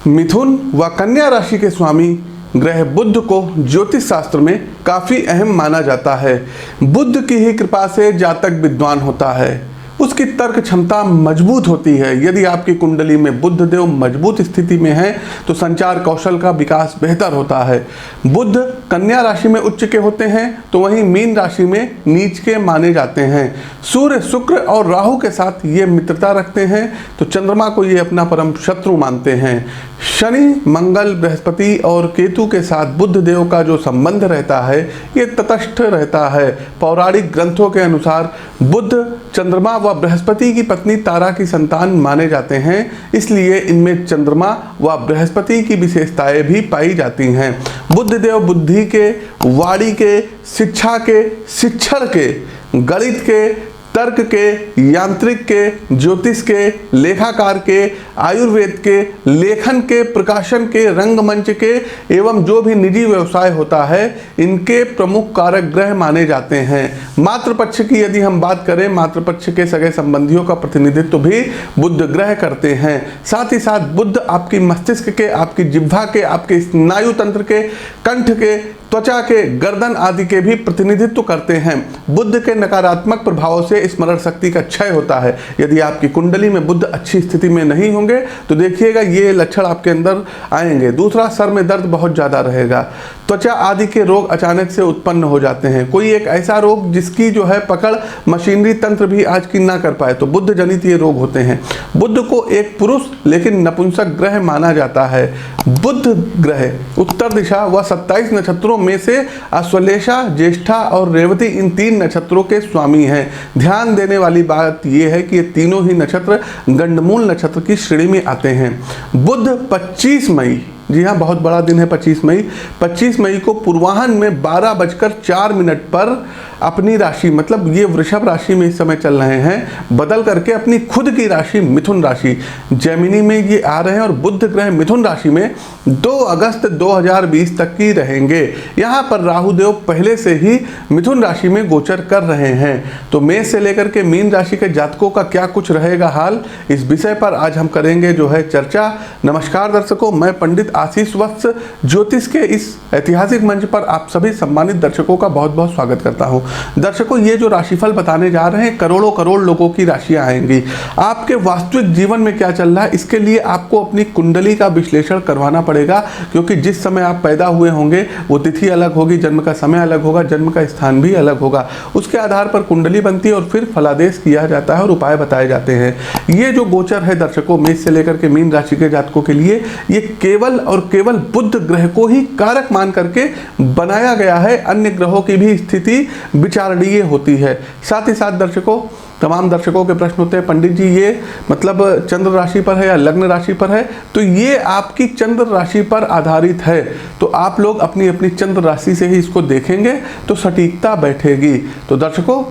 मिथुन व कन्या राशि के स्वामी ग्रह बुध को ज्योतिष शास्त्र में काफ़ी अहम माना जाता है। बुध की ही कृपा से जातक विद्वान होता है, उसकी तर्क क्षमता मजबूत होती है। यदि आपकी कुंडली में बुध देव मजबूत स्थिति में है तो संचार कौशल का विकास बेहतर होता है। बुध कन्या राशि में उच्च के होते हैं तो वहीं मीन राशि में नीच के माने जाते हैं। सूर्य, शुक्र और राहु के साथ ये मित्रता रखते हैं तो चंद्रमा को ये अपना परम शत्रु मानते हैं। शनि, मंगल, बृहस्पति और केतु के साथ बुध देव का जो संबंध रहता है ये तटस्थ रहता है। पौराणिक ग्रंथों के अनुसार बुध चंद्रमा व बृहस्पति की पत्नी तारा की संतान माने जाते हैं, इसलिए इनमें चंद्रमा व बृहस्पति की विशेषताएं भी पाई जाती हैं। बुध देव बुद्धि के, वाणी के, शिक्षा के, शिक्षण के, गणित के, तर्क के, यांत्रिक के, ज्योतिष के, लेखाकार के, आयुर्वेद के, लेखन के, प्रकाशन के, रंगमंच के एवं जो भी निजी व्यवसाय होता है इनके प्रमुख कारक ग्रह माने जाते हैं। मातृपक्ष की यदि हम बात करें, मातृपक्ष के सगे संबंधियों का प्रतिनिधित्व भी बुध ग्रह करते हैं। साथ ही साथ बुध आपकी मस्तिष्क के, आपकी जिह्वा के, आपके स्नायु तंत्र के, कंठ के, त्वचा के, गर्दन आदि के भी प्रतिनिधित्व करते हैं। बुध के नकारात्मक प्रभाव से स्मरण शक्ति का क्षय होता है। यदि आपकी कुंडली में बुध अच्छी स्थिति में नहीं होंगे तो देखिएगा ये लक्षण आपके अंदर आएंगे। दूसरा, सर में दर्द बहुत ज़्यादा रहेगा। त्वचा आदि के रोग अचानक से उत्पन्न हो जाते हैं। कोई एक ऐसा रोग जिसकी जो है पकड़ मशीनरी तंत्र भी आज की ना कर पाए तो बुध जनित ये रोग होते हैं। बुध को एक पुरुष लेकिन नपुंसक ग्रह माना जाता है। बुध ग्रह उत्तर दिशा व 27 नक्षत्रों में से अश्वलेषा, ज्येष्ठा और रेवती इन 3 नक्षत्रों के स्वामी हैं। ध्यान देने वाली बात यह है कि ये तीनों ही नक्षत्र गंडमूल नक्षत्र की श्रेणी में आते हैं। बुध 25 मई, जी हाँ बहुत बड़ा दिन है 25 मई को पूर्वाह्न में 12:04 पर अपनी राशि, मतलब ये वृषभ राशि में इस समय चल रहे हैं, बदल करके अपनी खुद की राशि मिथुन राशि जेमिनी में ये आ रहे हैं और बुध ग्रह मिथुन राशि में 2 अगस्त 2020 तक की रहेंगे। यहाँ पर राहुदेव पहले से ही मिथुन राशि में गोचर कर रहे हैं। तो मेष से लेकर के मीन राशि के जातकों का क्या कुछ रहेगा हाल, इस विषय पर आज हम करेंगे जो है चर्चा। नमस्कार दर्शकों, मैं पंडित आशीष वत्स ज्योतिष के इस ऐतिहासिक मंच पर आप सभी सम्मानित दर्शकों का बहुत बहुत स्वागत करता हूं। दर्शकों, ये जो राशिफल बताने जा रहे हैं, करोड़ों करोड़ लोगों की राशियां आएंगी। आपके वास्तविक जीवन में क्या चल रहा है इसके लिए आपको अपनी कुंडली का विश्लेषण करवाना पड़ेगा, क्योंकि जिस समय आप पैदा हुए होंगे वो तिथि अलग होगी, जन्म का समय अलग होगा, जन्म का स्थान भी अलग होगा। उसके आधार पर कुंडली बनती है और फिर फलादेश किया जाता है और उपाय बताए जाते हैं। ये जो गोचर है दर्शकों मेष से लेकर के मीन राशि के जातकों के लिए, ये केवल और केवल बुध ग्रह को ही कारक मान करके बनाया गया है। अन्य ग्रहों की भी स्थिति विचारणीय होती है। साथ ही साथ दर्शकों, तमाम दर्शकों के प्रश्न होते हैं, पंडित जी ये मतलब चंद्र राशि पर है या लग्न राशि पर है, तो ये आपकी चंद्र राशि पर आधारित है। तो आप लोग अपनी अपनी चंद्र राशि से ही इसको देखेंगे तो सटीकता बैठेगी। तो दर्शकों,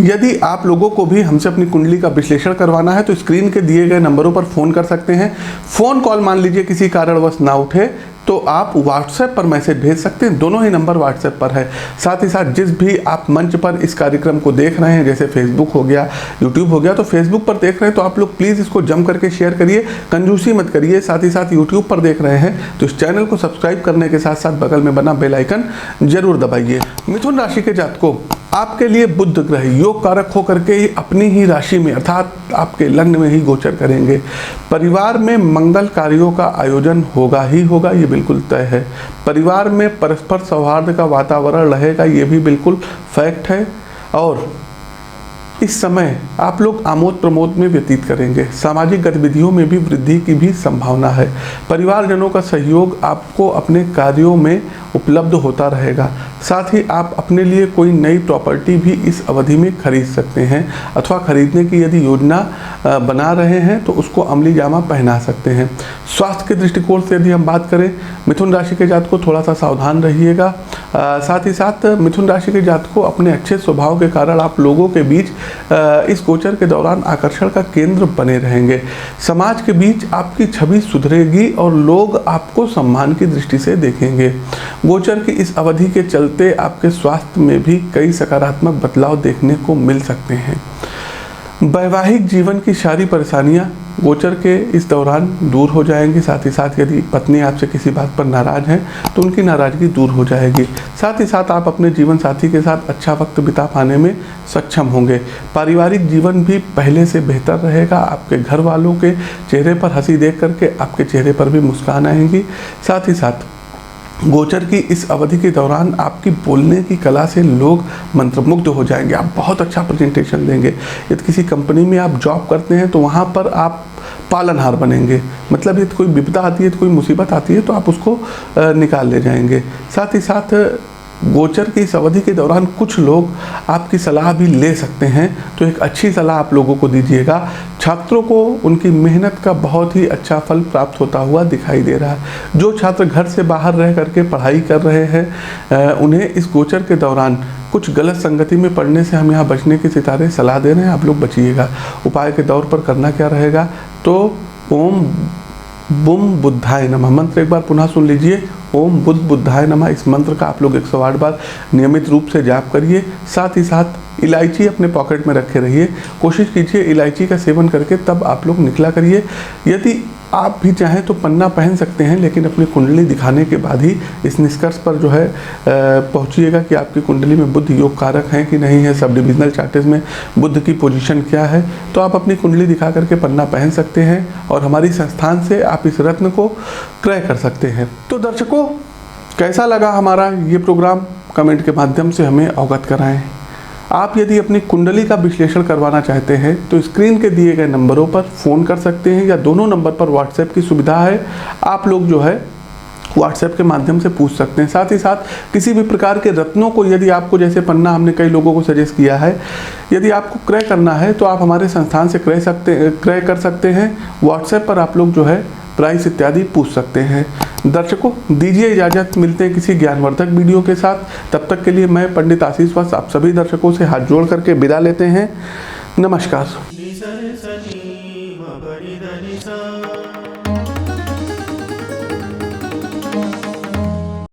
यदि आप लोगों को भी हमसे अपनी कुंडली का विश्लेषण करवाना है तो स्क्रीन के दिए गए नंबरों पर फ़ोन कर सकते हैं। फ़ोन कॉल मान लीजिए किसी कारणवश ना उठे तो आप व्हाट्सएप पर मैसेज भेज सकते हैं। दोनों ही नंबर व्हाट्सएप पर है। साथ ही साथ जिस भी आप मंच पर इस कार्यक्रम को देख रहे हैं, जैसे फेसबुक हो गया, यूट्यूब हो गया, तो फेसबुक पर देख रहे हैं तो आप लोग प्लीज़ इसको जम करके शेयर करिए, कंजूसी मत करिए। साथ ही साथ यूट्यूब पर देख रहे हैं तो इस चैनल को सब्सक्राइब करने के साथ साथ बगल में बना बेल आइकन जरूर दबाइए। मिथुन राशि के जातकों, आपके लिए बुध ग्रह योग कारक होकर के अपनी ही राशि में अर्थात आपके लग्न में ही गोचर करेंगे। परिवार में मंगल कार्यों का आयोजन होगा ही होगा, ये बिल्कुल तय है। परिवार में परस्पर सौहार्द का वातावरण रहेगा, ये भी बिल्कुल फैक्ट है। और इस समय आप लोग आमोद प्रमोद में व्यतीत करेंगे। सामाजिक गतिविधियों में भी वृद्धि की भी संभावना है। परिवारजनों का सहयोग आपको अपने कार्यों में उपलब्ध होता रहेगा। साथ ही आप अपने लिए कोई नई प्रॉपर्टी भी इस अवधि में खरीद सकते हैं अथवा खरीदने की यदि योजना बना रहे हैं तो उसको अमली जामा पहना सकते हैं। स्वास्थ्य के दृष्टिकोण से यदि हम बात करें, मिथुन राशि के जातकों थोड़ा सा सावधान रहिएगा। साथ ही साथ मिथुन राशि के जातकों अपने अच्छे स्वभाव के कारण आप लोगों के बीच इस गोचर के दौरान आकर्षण का केंद्र बने रहेंगे। समाज के बीच आपकी छवि सुधरेगी और लोग आपको सम्मान की दृष्टि से देखेंगे। गोचर की इस अवधि के चलते आपके स्वास्थ्य में भी कई सकारात्मक बदलाव देखने को मिल सकते हैं। वैवाहिक जीवन की सारी परेशानियां गोचर के इस दौरान दूर हो जाएंगी। साथ ही साथ यदि पत्नी आपसे किसी बात पर नाराज़ है तो उनकी नाराज़गी दूर हो जाएगी। साथ ही साथ आप अपने जीवन साथी के साथ अच्छा वक्त बिता पाने में सक्षम होंगे। पारिवारिक जीवन भी पहले से बेहतर रहेगा। आपके घर वालों के चेहरे पर हंसी देख करके आपके चेहरे पर भी मुस्कान आएंगी। साथ ही साथ गोचर की इस अवधि के दौरान आपकी बोलने की कला से लोग मंत्रमुग्ध हो जाएंगे। आप बहुत अच्छा प्रेजेंटेशन देंगे। यदि किसी कंपनी में आप जॉब करते हैं तो वहाँ पर आप पालनहार बनेंगे। मतलब यदि कोई विपदा आती है, तो कोई मुसीबत आती है तो आप उसको निकाल ले जाएंगे। साथ ही साथ गोचर की इस अवधि के दौरान कुछ लोग आपकी सलाह भी ले सकते हैं, तो एक अच्छी सलाह आप लोगों को दीजिएगा। छात्रों को उनकी मेहनत का बहुत ही अच्छा फल प्राप्त होता हुआ दिखाई दे रहा है। जो छात्र घर से बाहर रह करके पढ़ाई कर रहे हैं उन्हें इस गोचर के दौरान कुछ गलत संगति में पड़ने से हम यहाँ बचने के सितारे सलाह दे रहे हैं, आप लोग बचिएगा। उपाय के तौर पर करना क्या रहेगा, तो ओम बुम बुद्धाय नमः मंत्र एक बार पुनः सुन लीजिए। ओम बुद्ध बुद्धाय नमः, इस मंत्र का आप लोग 108 बार नियमित रूप से जाप करिए। साथ ही साथ इलायची अपने पॉकेट में रखे रहिए। कोशिश कीजिए इलायची का सेवन करके तब आप लोग निकला करिए। यदि आप भी चाहें तो पन्ना पहन सकते हैं, लेकिन अपनी कुंडली दिखाने के बाद ही इस निष्कर्ष पर जो है पहुंचिएगा कि आपकी कुंडली में बुध योग कारक हैं कि नहीं है। सब डिविजनल चार्ट्स में बुध की पोजीशन क्या है, तो आप अपनी कुंडली दिखा करके पन्ना पहन सकते हैं और हमारी संस्थान से आप इस रत्न को क्रय कर सकते हैं। तो दर्शकों, कैसा लगा हमारा ये प्रोग्राम, कमेंट के माध्यम से हमें अवगत कराएं। आप यदि अपनी कुंडली का विश्लेषण करवाना चाहते हैं तो स्क्रीन के दिए गए नंबरों पर फ़ोन कर सकते हैं, या दोनों नंबर पर व्हाट्सएप की सुविधा है। आप लोग जो है व्हाट्सएप के माध्यम से पूछ सकते हैं। साथ ही साथ किसी भी प्रकार के रत्नों को यदि आपको, जैसे पन्ना हमने कई लोगों को सजेस्ट किया है, यदि आपको क्रय करना है तो आप हमारे संस्थान से क्रय कर सकते हैं। व्हाट्सएप पर आप लोग जो है प्राइस इत्यादि पूछ सकते हैं। दर्शकों, दीजिए इजाज़त, मिलते हैं किसी ज्ञानवर्धक वीडियो के साथ। तब तक के लिए मैं पंडित आशीष वत्स आप सभी दर्शकों से हाथ जोड़ करके विदा लेते हैं। नमस्कार।